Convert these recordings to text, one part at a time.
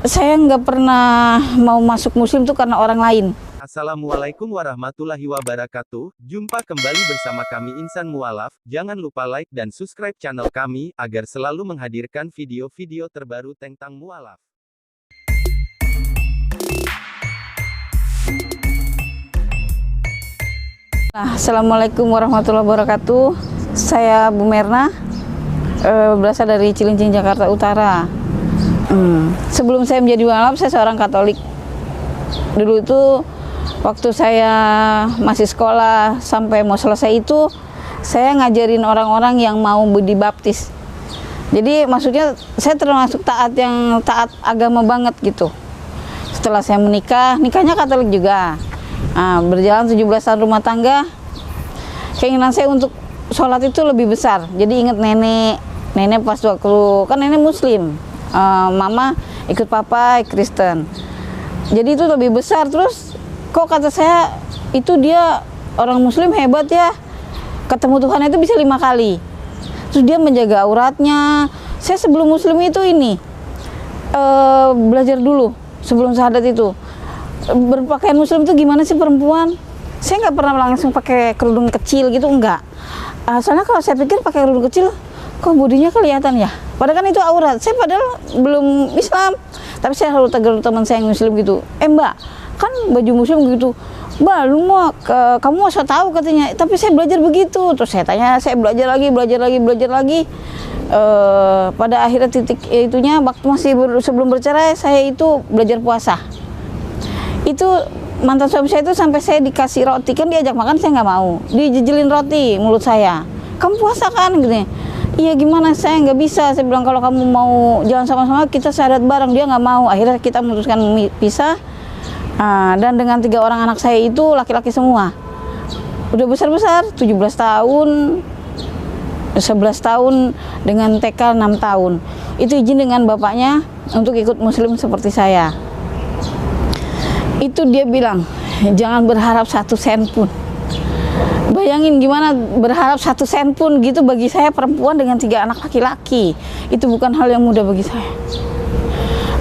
Saya nggak pernah mau masuk muslim tuh karena orang lain. Assalamualaikum warahmatullahi wabarakatuh. Jumpa kembali bersama kami Insan Mualaf. Jangan lupa like dan subscribe channel kami, agar selalu menghadirkan video-video terbaru tentang mualaf. Assalamualaikum warahmatullahi wabarakatuh. Saya Bu Merna, berasal dari Cilincing, Jakarta Utara. Sebelum saya menjadi mualaf, saya seorang Katolik. Dulu itu waktu saya masih sekolah sampai mau selesai itu, saya ngajarin orang-orang yang mau dibaptis. Jadi maksudnya saya termasuk taat agama banget gitu. Setelah saya menikah, nikahnya Katolik juga. Berjalan 17 tahun rumah tangga, keinginan saya untuk sholat itu lebih besar. Jadi ingat nenek pas waktu, kan nenek muslim, mama ikut papa Kristen. Jadi itu lebih besar. Terus kok kata saya, itu dia orang muslim hebat ya, ketemu Tuhan itu bisa 5 kali. Terus dia menjaga auratnya. Saya sebelum muslim itu belajar dulu sebelum syahadat itu, berpakaian muslim itu gimana sih perempuan. Saya nggak pernah langsung pakai kerudung kecil gitu, enggak. Soalnya kalau saya pikir pakai kerudung kecil kok bodinya kelihatan ya, padahal kan itu aurat. Saya padahal belum Islam, tapi saya selalu tegur teman saya yang muslim gitu, mbak, kan baju muslim gitu, mbak, lu mau kamu mau so tahu katanya, tapi saya belajar begitu. Terus saya tanya, saya belajar lagi. Pada akhirnya titik itunya, waktu masih sebelum bercerai, saya itu belajar puasa. Itu mantan suami saya itu sampai saya dikasih roti, kan diajak makan saya nggak mau, dijejelin roti mulut saya, kamu puasa kan gitu. Iya gimana, saya nggak bisa. Saya bilang kalau kamu mau jalan sama-sama kita syahadat bareng, dia nggak mau. Akhirnya kita memutuskan pisah. Dan dengan 3 orang anak saya itu laki-laki semua, udah besar-besar, 17 tahun, 11 tahun, dengan TK 6 tahun. Itu izin dengan bapaknya untuk ikut muslim seperti saya. Itu dia bilang, jangan berharap 1 sen pun. Bayangin gimana berharap 1 sen pun gitu. Bagi saya perempuan dengan 3 anak laki-laki, itu bukan hal yang mudah bagi saya.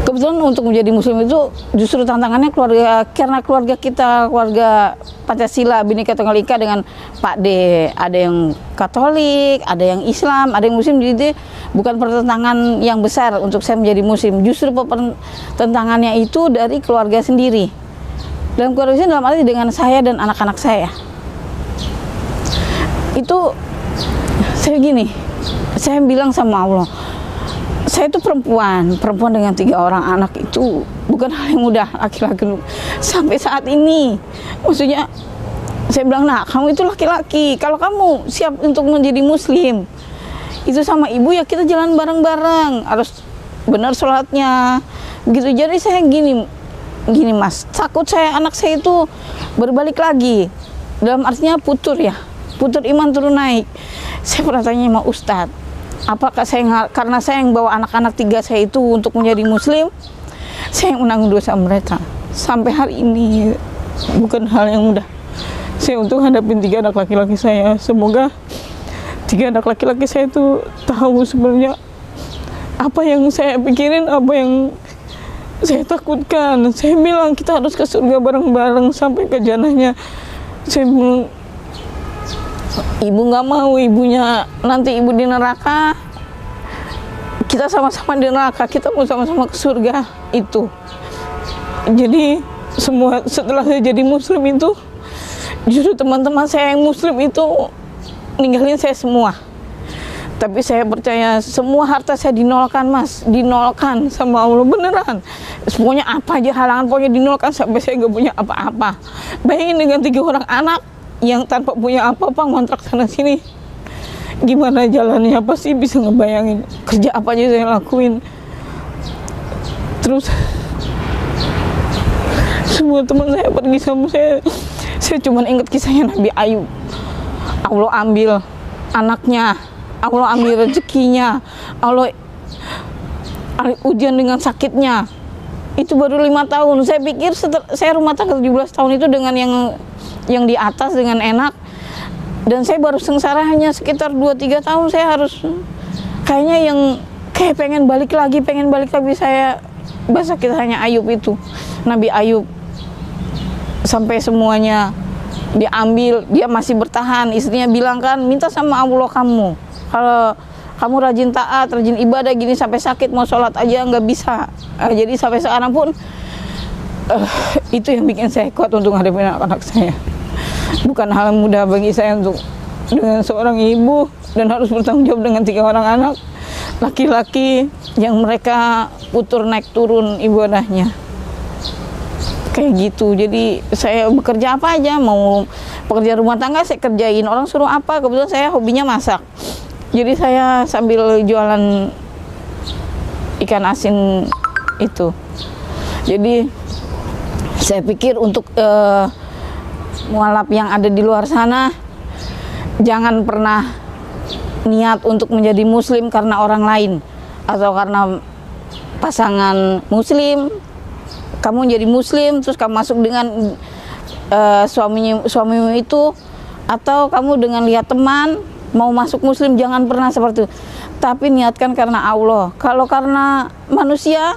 Kebetulan untuk menjadi muslim itu justru tantangannya keluarga, karena keluarga kita keluarga Pancasila Bhinneka Tunggal Ika dengan Pak D, ada yang Katolik, ada yang Islam, ada yang muslim. Jadi bukan pertentangan yang besar untuk saya menjadi muslim, justru pertentangannya itu dari keluarga sendiri. Dalam keluarga sendiri dalam arti dengan saya dan anak-anak saya. Itu saya gini, saya bilang sama Allah, saya itu perempuan dengan 3 orang anak itu bukan hal yang mudah, laki-laki sampai saat ini. Maksudnya saya bilang, nah kamu itu laki-laki, kalau kamu siap untuk menjadi muslim, itu sama ibu ya kita jalan bareng-bareng, harus benar sholatnya begitu. Jadi saya gini mas, takut saya anak saya itu berbalik lagi, dalam artinya putur iman, turun naik. Saya pernah tanya sama Ustadz, apakah karena saya yang bawa anak-anak 3 saya itu untuk menjadi muslim, saya yang menanggung dosa mereka. Sampai hari ini bukan hal yang mudah saya untuk hadapin 3 anak laki-laki saya. Semoga 3 anak laki-laki saya itu tahu sebenarnya apa yang saya pikirin, apa yang saya takutkan. Saya bilang kita harus ke surga bareng-bareng sampai ke jannahnya. Saya bilang, ibu nggak mau, ibunya nanti ibu di neraka, kita sama-sama di neraka, kita mau sama-sama ke surga itu. Jadi semua setelah saya jadi muslim itu, justru teman-teman saya yang muslim itu ninggalin saya semua. Tapi saya percaya semua harta saya dinolkan mas, dinolkan sama Allah beneran. Semuanya apa aja halangan, pokoknya dinolkan sampai saya nggak punya apa-apa. Bayangin dengan 3 orang anak yang tanpa punya apa-apa ngontrak sana sini, gimana jalannya, apa sih bisa ngebayangin kerja apa aja saya lakuin. Terus semua teman saya pergi sama saya cuma ingat kisahnya Nabi Ayub. Allah ambil anaknya, Allah ambil rezekinya, Allah ujian dengan sakitnya. Itu baru 5 tahun. Saya pikir saya rumah tangga 17 tahun itu dengan yang di atas dengan enak, dan saya baru sengsara hanya sekitar 2-3 tahun. Saya harus kayaknya yang kayak pengen balik lagi saya bahasa kisahnya Ayub itu, Nabi Ayub, sampai semuanya diambil, dia masih bertahan. Istrinya bilang kan, minta sama Allah kamu, kalau kamu rajin taat, rajin ibadah gini, sampai sakit mau sholat aja nggak bisa. Jadi sampai sekarang pun itu yang bikin saya kuat untuk menghadapi anak-anak saya. Bukan hal mudah bagi saya untuk dengan seorang ibu dan harus bertanggung jawab dengan 3 orang anak laki-laki yang mereka putur naik turun ibadahnya. Kayak gitu. Jadi saya bekerja apa aja, mau pekerja rumah tangga saya kerjain, orang suruh apa, kebetulan saya hobinya masak. Jadi saya sambil jualan ikan asin itu. Jadi saya pikir untuk mualaf yang ada di luar sana, jangan pernah niat untuk menjadi muslim karena orang lain atau karena pasangan muslim. Kamu jadi muslim terus kamu masuk dengan suamimu itu, atau kamu dengan lihat teman mau masuk muslim, jangan pernah seperti itu. Tapi niatkan karena Allah. Kalau karena manusia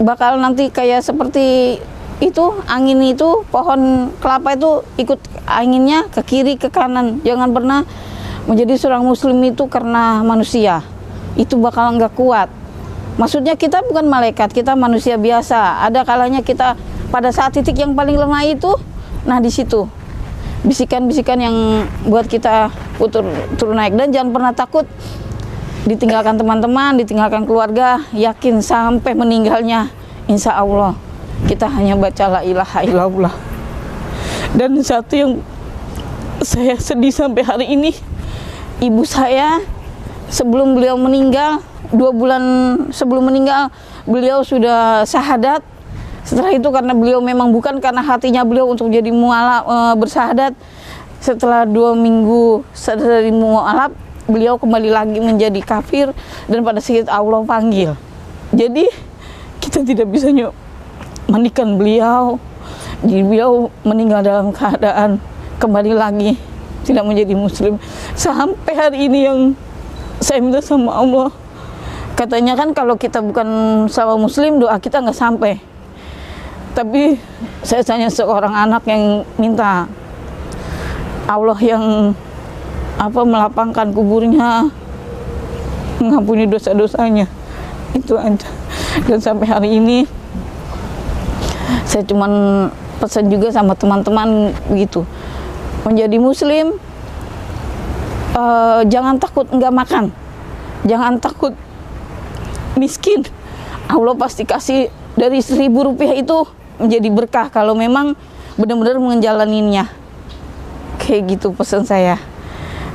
bakal nanti kayak seperti itu, angin itu, pohon kelapa itu ikut anginnya ke kiri ke kanan. Jangan pernah menjadi seorang muslim itu karena manusia, itu bakal nggak kuat. Maksudnya kita bukan malaikat, kita manusia biasa. Ada kalanya kita pada saat titik yang paling lemah itu, nah di situ bisikan-bisikan yang buat kita turun naik. Dan jangan pernah takut ditinggalkan teman-teman, ditinggalkan keluarga. Yakin sampai meninggalnya, insya Allah kita hanya baca la ilaha illallah. Dan satu yang saya sedih sampai hari ini, ibu saya sebelum beliau meninggal, 2 bulan sebelum meninggal, beliau sudah syahadat. Setelah itu karena beliau memang bukan karena hatinya beliau untuk jadi mualaf bersyahadat, setelah 2 minggu dari mualaf, beliau kembali lagi menjadi kafir dan pada saat Allah panggil. Jadi kita tidak bisa mandikan beliau. Jadi beliau meninggal dalam keadaan kembali lagi tidak menjadi muslim. Sampai hari ini yang saya minta sama Allah, katanya kan kalau kita bukan sama muslim, doa kita nggak sampai. Tapi saya tanya seorang anak yang minta Allah yang melapangkan kuburnya, mengampuni dosa-dosanya, itu aja. Dan sampai hari ini saya cuman pesan juga sama teman-teman begitu, menjadi muslim jangan takut nggak makan, jangan takut miskin. Allah pasti kasih dari 1.000 rupiah itu menjadi berkah kalau memang benar-benar menjalaninya. Kayak gitu pesan saya.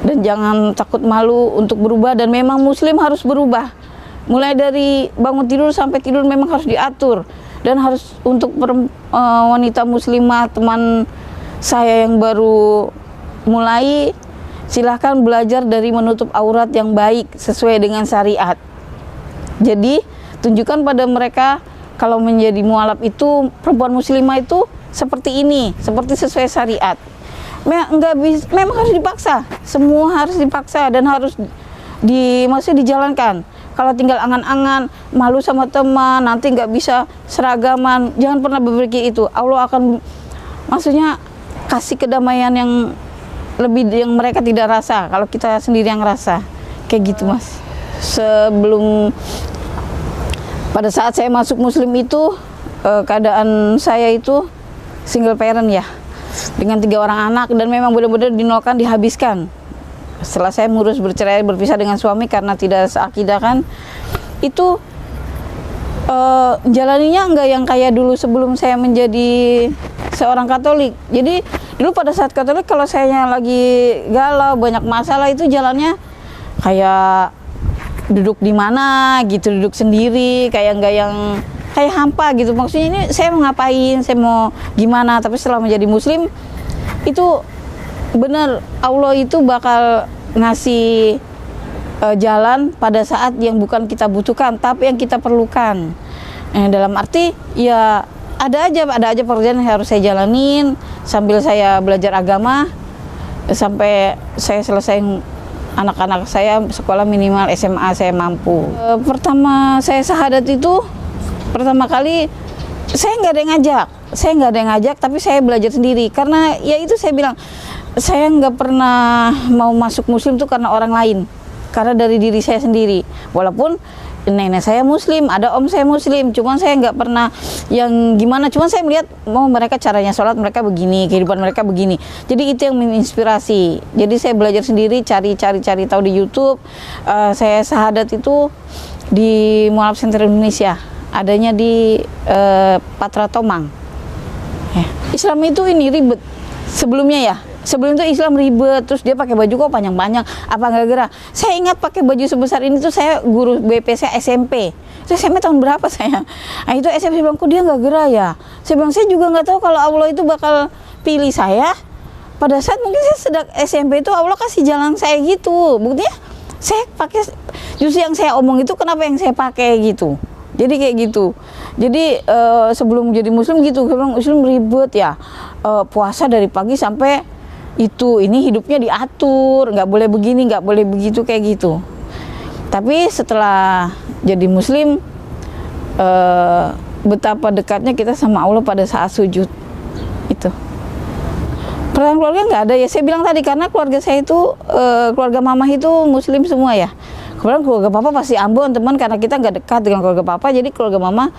Dan jangan takut malu untuk berubah, dan memang muslim harus berubah. Mulai dari bangun tidur sampai tidur memang harus diatur. Dan harus untuk wanita muslimah, teman saya yang baru mulai, silahkan belajar dari menutup aurat yang baik sesuai dengan syariat. Jadi tunjukkan pada mereka kalau menjadi mualaf itu, perempuan muslimah itu seperti ini, seperti sesuai syariat. Memang harus dipaksa, semua harus dipaksa dan harus masih dijalankan. Kalau tinggal angan-angan, malu sama teman, nanti nggak bisa seragaman, jangan pernah berpikir itu. Allah akan maksudnya kasih kedamaian yang lebih yang mereka tidak rasa, kalau kita sendiri yang rasa. Kayak gitu, Mas. Pada saat saya masuk muslim itu, keadaan saya itu single parent ya, dengan 3 orang anak, dan memang benar-benar dinolkan, dihabiskan. Setelah saya ngurus bercerai, berpisah dengan suami karena tidak seakidah kan, itu jalaninya enggak yang kayak dulu sebelum saya menjadi seorang Katolik. Jadi dulu pada saat Katolik, kalau saya lagi galau, banyak masalah, itu jalannya kayak duduk di mana gitu, duduk sendiri, kayak enggak yang kayak hampa gitu. Maksudnya ini saya mau ngapain, saya mau gimana. Tapi setelah menjadi muslim itu benar, Allah itu bakal ngasih jalan pada saat yang bukan kita butuhkan, tapi yang kita perlukan. Dalam arti ya ada aja pekerjaan yang harus saya jalanin sambil saya belajar agama sampai saya selesai. Anak-anak saya sekolah minimal SMA saya mampu. Pertama saya syahadat itu Pertama kali saya nggak ada yang ngajak, tapi saya belajar sendiri. Karena ya itu saya bilang, saya nggak pernah mau masuk muslim tuh karena orang lain, karena dari diri saya sendiri. Walaupun nenek saya muslim, ada om saya muslim, cuman saya nggak pernah yang gimana, cuman saya melihat mereka caranya sholat mereka begini, kehidupan mereka begini, jadi itu yang menginspirasi. Jadi saya belajar sendiri, cari tahu di YouTube. Saya syahadat itu di Mualaf Center Indonesia, adanya di Patra Tomang. Islam itu ini ribet sebelumnya ya. Sebelum itu Islam ribet, terus dia pakai baju kok panjang-panjang, apa nggak gerah. Saya ingat pakai baju sebesar ini tuh saya guru BP saya SMP. Saya SMP tahun berapa saya? Nah itu SMP bilang, kok dia nggak gerah ya? Saya bilang, saya juga nggak tahu kalau Allah itu bakal pilih saya. Pada saat mungkin saya sedang SMP itu Allah kasih jalan saya gitu. Buktinya saya pakai, justru yang saya omong itu kenapa yang saya pakai gitu. Jadi kayak gitu. Jadi sebelum jadi muslim gitu, saya bilang muslim ribet ya. Puasa dari pagi sampai ini hidupnya diatur, nggak boleh begini, nggak boleh begitu, kayak gitu. Tapi setelah jadi muslim, betapa dekatnya kita sama Allah pada saat sujud itu. Perang keluarga nggak ada ya, saya bilang tadi, karena keluarga saya itu keluarga mama itu muslim semua ya. Kemudian keluarga papa pasti Ambon teman, karena kita nggak dekat dengan keluarga papa, jadi keluarga mama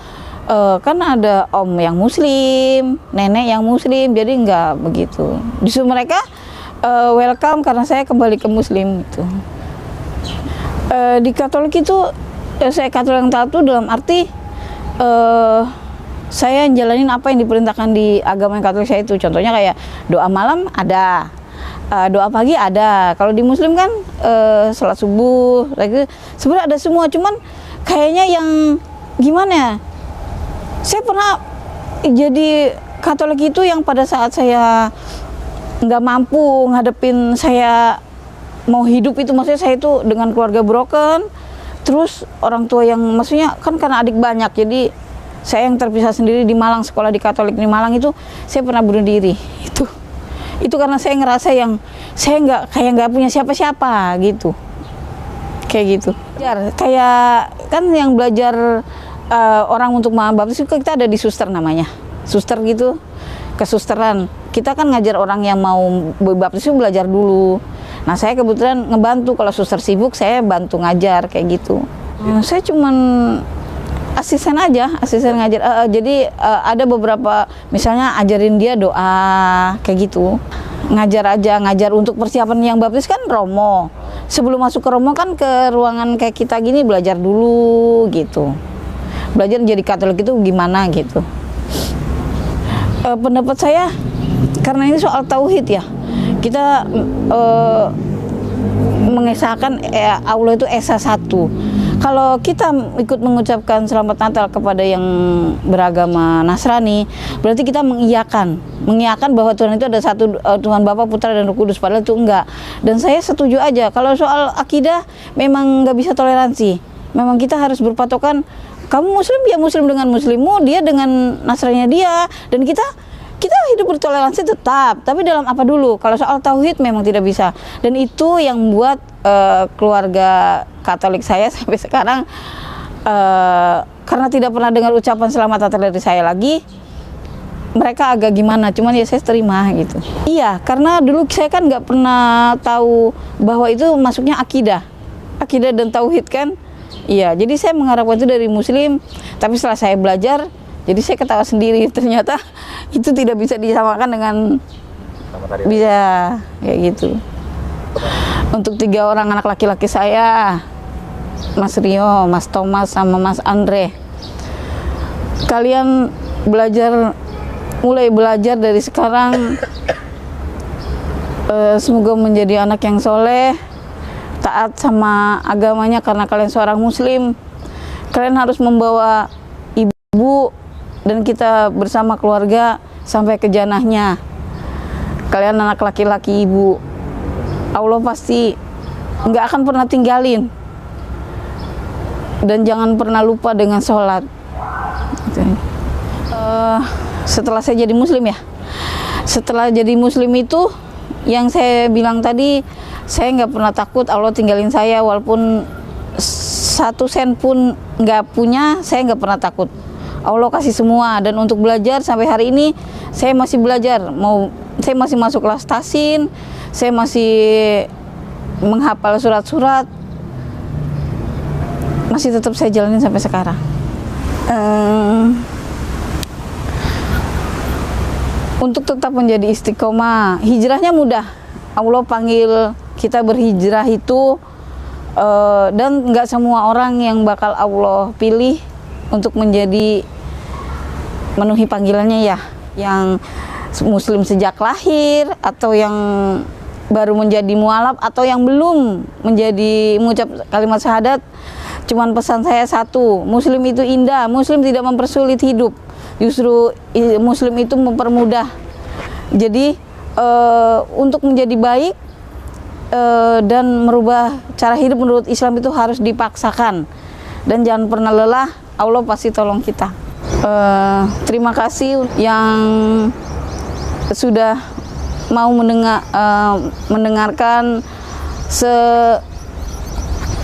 kan ada om yang muslim, nenek yang muslim, jadi nggak begitu. Justru mereka welcome karena saya kembali ke muslim gitu. Di Katolik itu saya Katolik yang taat itu dalam arti saya jalanin apa yang diperintahkan di agama yang Katolik saya itu. Contohnya kayak doa malam ada, doa pagi ada. Kalau di muslim kan sholat subuh, sebenarnya ada semua. Cuman kayaknya yang gimana ya, saya pernah jadi Katolik itu yang pada saat saya nggak mampu ngadepin, saya mau hidup itu, maksudnya saya itu dengan keluarga broken, terus orang tua yang maksudnya kan karena adik banyak, jadi saya yang terpisah sendiri di Malang, sekolah di Katolik di Malang itu, saya pernah bunuh diri. Itu karena saya ngerasa yang saya nggak punya siapa-siapa gitu, kayak gitu. Kayak kan yang belajar orang untuk baptis itu kita ada di suster, namanya suster gitu, kesusteran. Kita kan ngajar orang yang mau baptis itu belajar dulu. Nah saya kebetulan ngebantu, kalau suster sibuk saya bantu ngajar kayak gitu. Saya cuman asisten aja, asisten ngajar. Jadi ada beberapa, misalnya ajarin dia doa kayak gitu, ngajar aja, ngajar untuk persiapan yang baptis kan romo. Sebelum masuk ke romo kan ke ruangan kayak kita gini belajar dulu gitu. Belajar jadi Katolik itu gimana gitu. Pendapat saya, karena ini soal tauhid ya, kita mengesahkan Allah itu Esa satu. Kalau kita ikut mengucapkan selamat Natal kepada yang beragama Nasrani, berarti kita mengiyakan bahwa Tuhan itu ada satu, Tuhan Bapa, Putra, dan Roh Kudus. Padahal itu enggak. Dan saya setuju aja, kalau soal akidah memang nggak bisa toleransi. Memang kita harus berpatokan, kamu muslim, dia muslim dengan muslimmu, dia dengan Nasraninya dia, dan kita hidup bertoleransi tetap, tapi dalam apa dulu. Kalau soal tauhid memang tidak bisa, dan itu yang membuat keluarga Katolik saya sampai sekarang karena tidak pernah dengar ucapan selamat Natal dari saya lagi, mereka agak gimana, cuman ya saya terima gitu. Iya, karena dulu saya kan nggak pernah tahu bahwa itu masuknya akidah dan tauhid kan. Iya, jadi saya mengharapkan itu dari muslim, tapi setelah saya belajar, jadi saya ketawa sendiri, ternyata itu tidak bisa disamakan dengan bisa kayak gitu. Untuk 3 orang anak laki-laki saya, Mas Rio, Mas Thomas, sama Mas Andre, kalian mulai belajar dari sekarang, semoga menjadi anak yang soleh, taat sama agamanya, karena kalian seorang muslim. Kalian harus membawa ibu dan kita bersama keluarga sampai ke janahnya. Kalian anak laki-laki ibu, Allah pasti nggak akan pernah tinggalin. Dan jangan pernah lupa dengan sholat. Setelah saya jadi muslim ya, setelah jadi muslim itu yang saya bilang tadi, saya nggak pernah takut Allah tinggalin saya, walaupun 1 sen pun nggak punya, saya nggak pernah takut. Allah kasih semua. Dan untuk belajar sampai hari ini saya masih belajar. Saya masih masuk kelas tasin, saya masih menghafal surat-surat, masih tetap saya jalanin sampai sekarang. Untuk tetap menjadi istiqomah, hijrahnya mudah. Allah panggil kita berhijrah itu, dan nggak semua orang yang bakal Allah pilih untuk menjadi memenuhi panggilannya ya. Yang muslim sejak lahir, atau yang baru menjadi mualaf, atau yang belum mengucap kalimat syahadat. Cuman pesan saya satu, muslim itu indah, muslim tidak mempersulit hidup. Justru muslim itu mempermudah. Jadi untuk menjadi baik dan merubah cara hidup menurut Islam itu harus dipaksakan. Dan jangan pernah lelah, Allah pasti tolong kita. Terima kasih yang sudah mau mendengarkan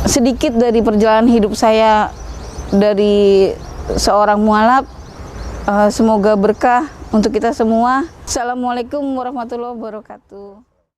sedikit dari perjalanan hidup saya dari seorang mualaf. Semoga berkah untuk kita semua. Assalamualaikum warahmatullahi wabarakatuh.